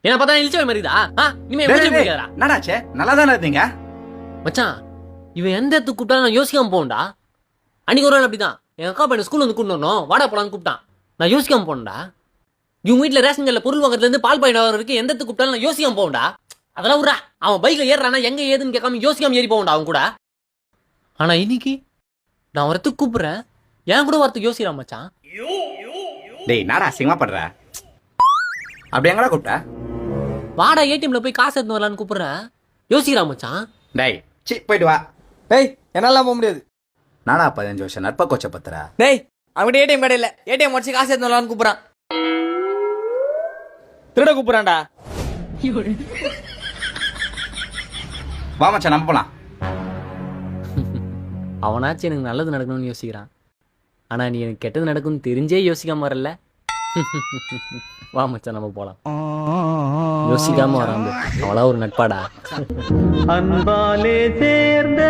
என்ன பார்த்தா இழிச்ச மாதிரிதா? இனிமே என்னடாச்சே? நல்லா தானே இருந்தீங்க மச்சான். இவன் எந்த இடத்துக்கு கூப்பிட்டாலும் நான் யோசிக்காம போகண்டா. அன்னைக்கு ஒரு நாள் அப்படிதான் எங்க அக்கா பையன் ஸ்கூல் வந்து கூப்பிடணும், வாடா போலான்னு கூப்பிட்டான். நான் யோசிக்காம போனேன்டா. இவங்க வீட்டுல ரேஷன் கடையில் பொருள் வாங்குறதுல இருந்து பால் பாயிண்ட் வரைக்கும் எந்த இடத்துக்கு கூப்பிட்டாலும் நான் யோசிக்காம போகண்டா. அதெல்லாம் விட்றா. அவன் பைக்ல ஏறானா எங்க ஏதுன்னு கேட்காம யோசிக்காம ஏறி போகண்டா அவன் கூட. ஆனா இன்னைக்கு நான் வரத்துக்கு கூப்பிடுறேன், என் கூட வரத்துக்கு யோசிக்கிறான் மச்சான். டேய் நாடா சிங்கமா படுற. அப்படி எங்கடா கூப்பிட்ட? வாடா ஏடிஎம்ல போய் காசு எடுத்து வரலான்னு கூப்பிடுறேன், யோசிக்கிறான் மச்சான். டேய் போயிட்டு வா. டேய் என்னால போக முடியாது. நானா 15 வருஷம் நட்ப கோச்ச பத்துற. டேய் அவங்ககிட்ட ஏடிஎம் கடை இல்ல, ஏடிஎம் முடிச்சு காசு எடுத்து வரலான்னு கூப்பிடுறான். திருட கூப்பிடுறான்டா. வா மச்சான் நம்ம போலாம். அவனாச்சும் எனக்கு நல்லது நடக்கணும்னு யோசிக்கிறான். ஆனா நீ எனக்கு கெட்டது நடக்கும்னு தெரிஞ்சே யோசிக்காம வரல. வா மச்சான் நம்ம போலாம். யோசிக்காம வராம அவளா ஒரு நட்பாடா. அன்பாலே சேர்ந்த